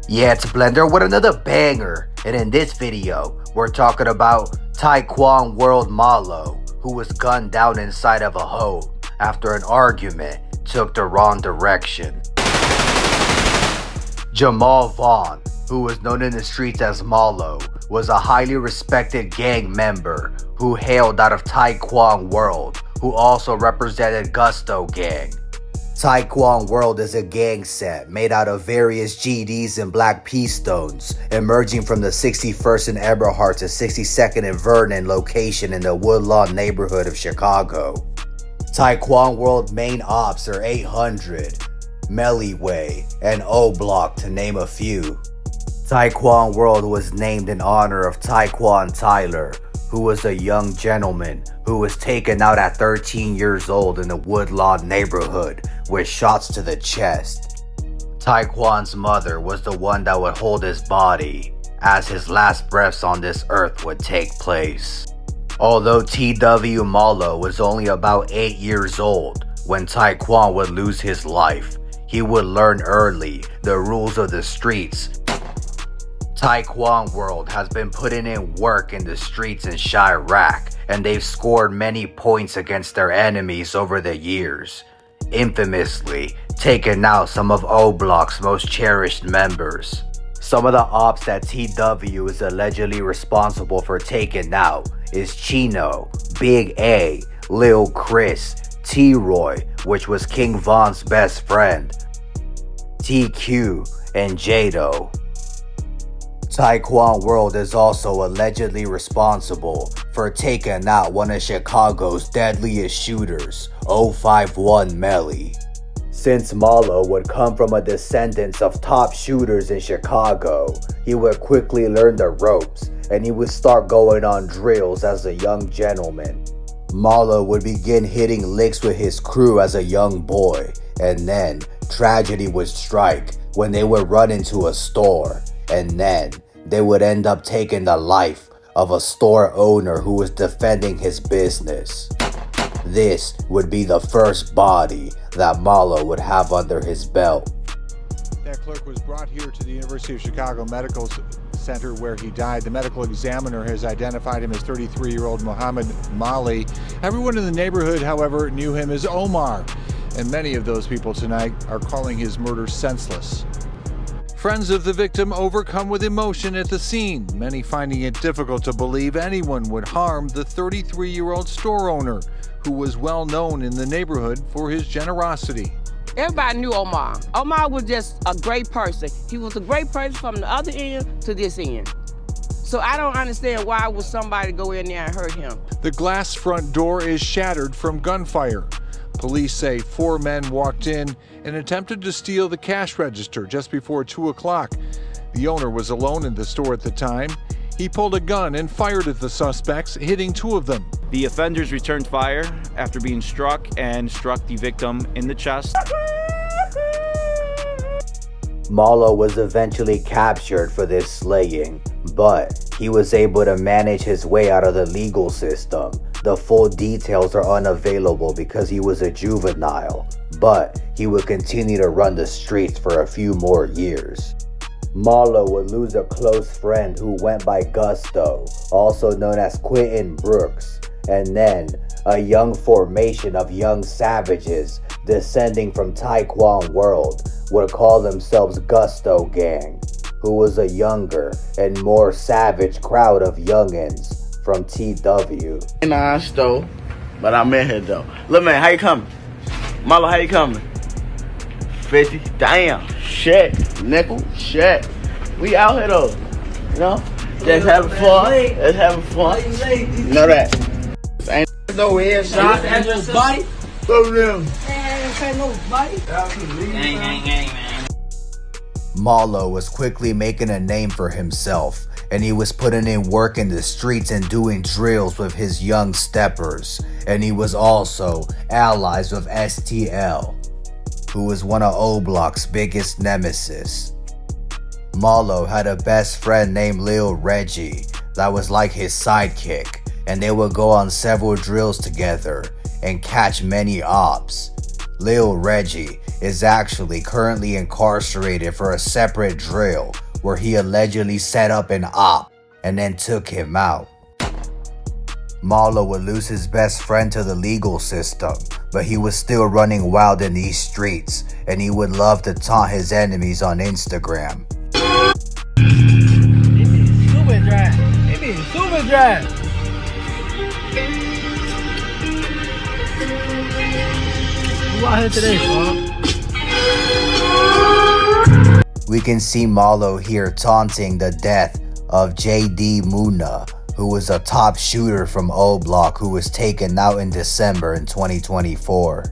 Yeah, it's Blender with another banger, and in this video, we're talking about Tyquan World Malo, who was gunned down inside of a home after an argument took the wrong direction. Jamal Vaughn, who was known in the streets as Malo, was a highly respected gang member who hailed out of Tyquan World, who also represented Gusto Gang. Tyquan World is a gang set made out of various GDs and Black P stones, emerging from the 61st and Eberhard to 62nd and Vernon location in the Woodlawn neighborhood of Chicago. Tyquan World main ops are 800, Mellyway, and O-Block to name a few. Tyquan World was named in honor of Tyquan Tyler, who was a young gentleman who was taken out at 13 years old in the Woodlawn neighborhood with shots to the chest. Tyquan's mother was the one that would hold his body as his last breaths on this earth would take place. Although T.W. Malo was only about 8 years old when Tyquan would lose his life, he would learn early the rules of the streets. Tyquan World has been putting in work in the streets in Chirac, and they've scored many points against their enemies over the years, infamously taking out some of O-Block's most cherished members. Some of the ops that TW is allegedly responsible for taking out is Chino, Big A, Lil Chris, T-Roy, which was King Von's best friend, TQ, and Jado. Tyquan World is also allegedly responsible for taking out one of Chicago's deadliest shooters, 051 Melly. Since Malo would come from a descendant of top shooters in Chicago, he would quickly learn the ropes and he would start going on drills as a young gentleman. Malo would begin hitting licks with his crew as a young boy, and then tragedy would strike when they would run into a store, and then they would end up taking the life of a store owner who was defending his business. This would be the first body that Malo would have under his belt. That clerk was brought here to the University of Chicago Medical Center where he died. The medical examiner has identified him as 33-year-old Muhammad Mali. Everyone in the neighborhood, however, knew him as Omar, and many of those people tonight are calling his murder senseless. Friends of the victim overcome with emotion at the scene, many finding it difficult to believe anyone would harm the 33-year-old store owner, who was well known in the neighborhood for his generosity. Everybody knew Omar. Omar was just a great person. He was a great person from the other end to this end. So I don't understand why would somebody go in there and hurt him. The glass front door is shattered from gunfire. Police say 4 men walked in and attempted to steal the cash register just before 2 o'clock. The owner was alone in the store at the time. He pulled a gun and fired at the suspects, hitting 2 of them. The offenders returned fire after being struck the victim in the chest. Malo was eventually captured for this slaying, but he was able to manage his way out of the legal system. The full details are unavailable because he was a juvenile, but he would continue to run the streets for a few more years. Malo would lose a close friend who went by Gusto, also known as Quentin Brooks, and then a young formation of young savages descending from Tyquan World would call themselves Gusto Gang, who was a younger and more savage crowd of youngins from TW. I stole, but I'm in here though. Look, man, how you coming? Malo, how you coming? 50. Damn. Shit. Nickel. Shit. We out here though. You know? Just having fun. Just having fun. You know that. Ain't no headshot. Nobody. Go them. Ain't nobody. Gang, man. Malo was quickly making a name for himself, and he was putting in work in the streets and doing drills with his young steppers, and he was also allies with STL, who was one of O-Block's biggest nemesis. Malo had a best friend named Lil Reggie that was like his sidekick, and they would go on several drills together and catch many ops. Lil Reggie is actually currently incarcerated for a separate drill where he allegedly set up an op and then took him out. Malo would lose his best friend to the legal system, but he was still running wild in these streets, and he would love to taunt his enemies on Instagram. Super dry. Who out here today, bro? We can see Malo here taunting the death of GG Malo, who was a top shooter from O Block who was taken out in December in 2024.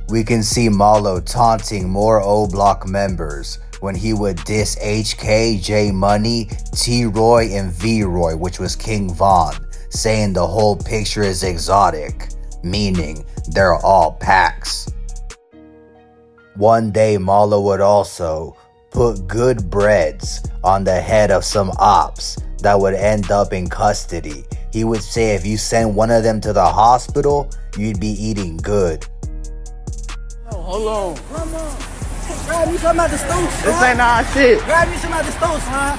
We can see Malo taunting more O Block members when he would diss HK, J Money, T Roy, and V Roy, which was King Von, saying the whole picture is exotic, meaning they're all packs. One day Malo would also put good breads on the head of some ops that would end up in custody. He would say if you send one of them to the hospital, you'd be eating good. Hold on. Come on. Grab me some at the stove, son. This ain't our shit. Grab me some at the stove, son.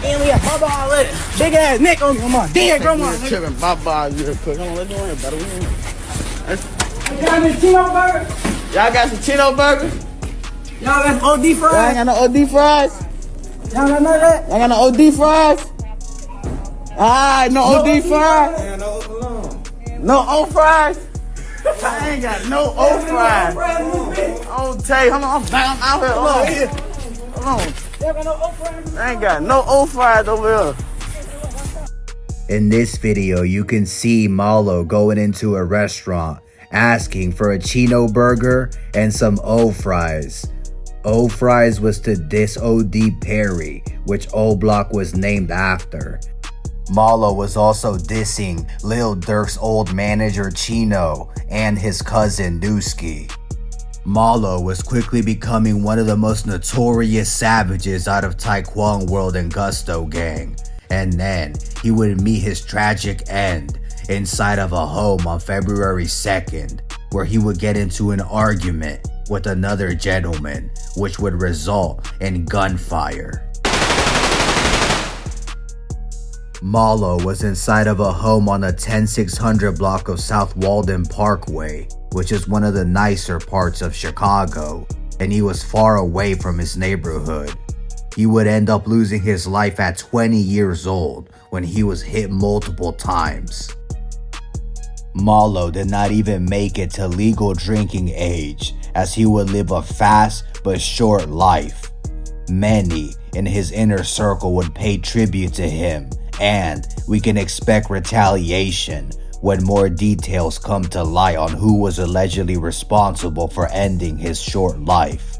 And we have Bubba already. Big ass neck on me, grandma. Dead grandma. You're tripping. Bye-bye. You're quick. Come on, let's do it, better. Got me Chino burger. Y'all got some Chino burgers? Y'all got OD Y'all fries. ain't got no OD fries? Y'all got none of that. Y'all got no OD fries? Alright, no OD fries? No O fries? I ain't got no O fries. Oh, tell you, I'm out here. Hold on. I ain't got no O fries over here. In this video, you can see Malo going into a restaurant asking for a Chino burger and some O fries. O fries was to diss OD Perry, which O Block was named after. Malo was also dissing Lil Durk's old manager Chino and his cousin Dusky. Malo was quickly becoming one of the most notorious savages out of Tyquan World and Gusto gang, and then he would meet his tragic end inside of a home on February 2nd, where he would get into an argument with another gentleman, which would result in gunfire. Malo was inside of a home on the 10600 block of South Walden Parkway, which is one of the nicer parts of Chicago, and he was far away from his neighborhood. He would end up losing his life at 20 years old when he was hit multiple times. Malo did not even make it to legal drinking age, as he would live a fast but short life. Many in his inner circle would pay tribute to him, and we can expect retaliation when more details come to light on who was allegedly responsible for ending his short life.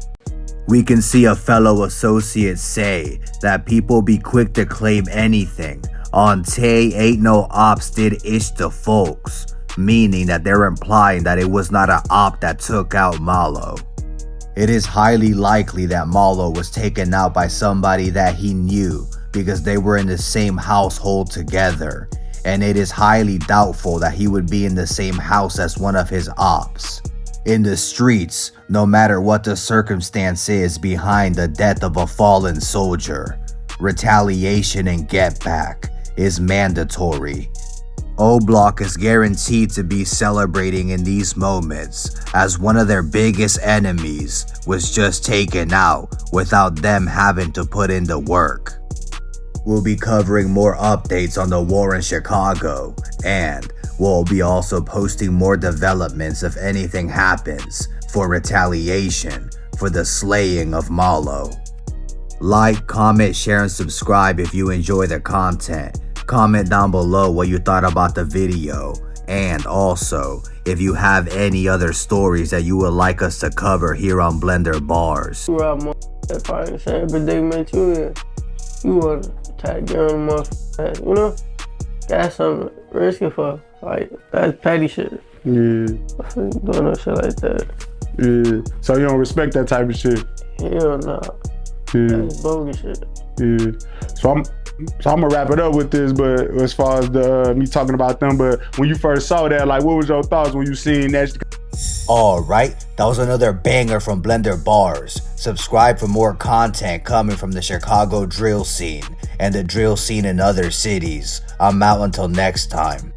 We can see a fellow associate say that people be quick to claim anything on Tay ain't no ops did ish to folks, meaning that they're implying that it was not an op that took out Malo. It is highly likely that Malo was taken out by somebody that he knew because they were in the same household together, and it is highly doubtful that he would be in the same house as one of his ops. In the streets, no matter what the circumstance is behind the death of a fallen soldier, retaliation and get back is mandatory. O Block is guaranteed to be celebrating in these moments, as one of their biggest enemies was just taken out without them having to put in the work. We'll be covering more updates on the war in Chicago, and we'll be also posting more developments if anything happens for retaliation for the slaying of Malo. Like, comment, share, and subscribe if you enjoy the content. Comment down below what you thought about the video, and also if you have any other stories that you would like us to cover here on Blender Bars. You out that fire saying predicament you in. You want to tag down motherfucker, you know? Got something risky for. Like, that's petty shit. Yeah. Doing no shit like that. Yeah. So you don't respect that type of shit? Hell nah. Yeah. That's bogus shit. Yeah. So I'm gonna wrap it up with this, but as far as the me talking about them, but when you first saw that, like, what was your thoughts when you seen that? Alright, that was another banger from Blender Bars. Subscribe for more content coming from the Chicago drill scene and the drill scene in other cities. I'm out until next time.